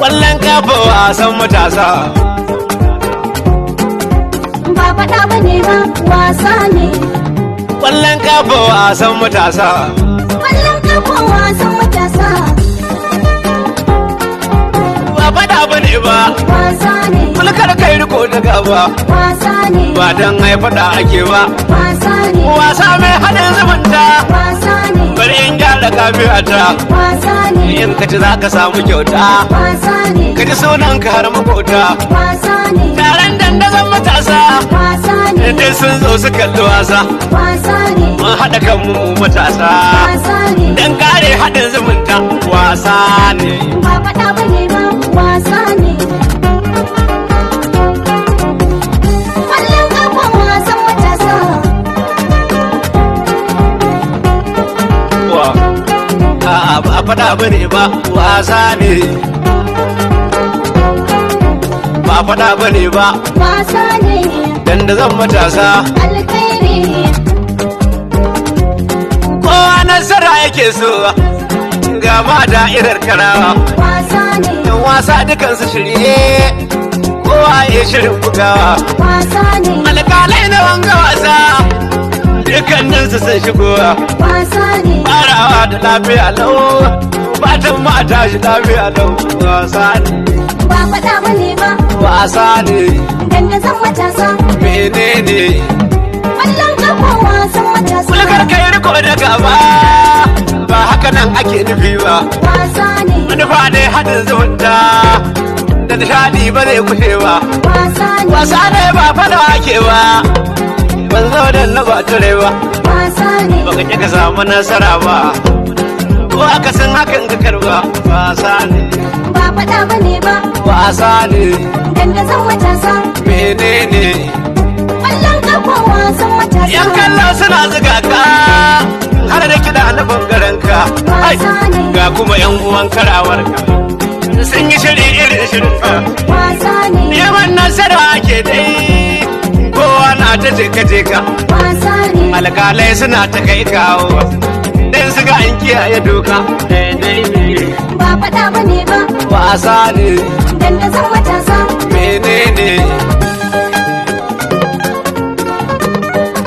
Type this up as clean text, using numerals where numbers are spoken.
Ƙwallon kafa wasan matasa. Ba faɗa ba ne ba, wasa ne. Ƙwallon kafa wasan matasa. Ƙwallon kafa wasan matasa. Ba faɗa ba ne ba, Wasa ne. mulkar kai riko da gaba. Wasa ne. Ba don ai faɗa ake ba. Wasa ne. Wasa mai haɗin zumunta. Wasa ne. Bari in gyara kafiyata. Wasa ne. In ka ci za ka samu kyauta. Wasa ne. Ka ji sunan ka har makota. Wasa ne. Taron dandazon matasa. Wasa ne. Dai sun zo su kalli wasa. Wasa ne. Mun haɗa kanmu mu matasa. Wasa ne. Dan kare haɗin zumunta. Wasa ne. Ba faɗa ba ne ba, wasa ne. Ƙwallon kafa wasan matasa. A'a ba a faɗa ba ne ba. Wasa ne. Ba a faɗa ba ne ba. Wasa ne. Dandazon matasa. Alkhairi. Kowa nasara yake so. Ga ma da'irar karawa. Wasa ne. Yan wasa dukansu shirye. Kowa ya shirin bugawa. Wasa ne. Alƙalai na wanga wasa. Dukkaninsu sun shigowa. Wasa ne. Farawa da lafiya lau. Fatan ma tashi lafiya lau. Wasa ne. Ba faɗa ba ne ba, Wasa ne. dandazon matasa. Menene? Ƙwallon kafa wasan matasa. Kulkar kai riko da gaba. Ba haka nan ake nufi ba. Wasa ne. Manufa ne haɗin zumunta. Da nishadi ba zai kushe ba. Wasa ne. Wasa ne ba fada ake ba. Ban zo da na ba tare ba. Wasa ne. Baka ƙi ka samu nasara ba. Ko aka san hakan ka karba. Wasa ne. Ba faɗa ba ne ba, Wasa ne. dandazon matasa. Menene? Ƙwallon kafa wasan matasa. Yan kallo suna zuga ka. Har da kiɗa na bangaren ka. Ai, Wasa ne. ga kuma yan uwan karawar ka. Sun yi shiri irin shirin ka. Wasa ne. Neman nasara ake dai. Kowa na ta jeka. Wasa ne. Alƙalai suna ta kai kawo. Dan su ga an kiyaye doka. Ba faɗa ba ne ba, Wasa ne. dandazon matasa. Menene?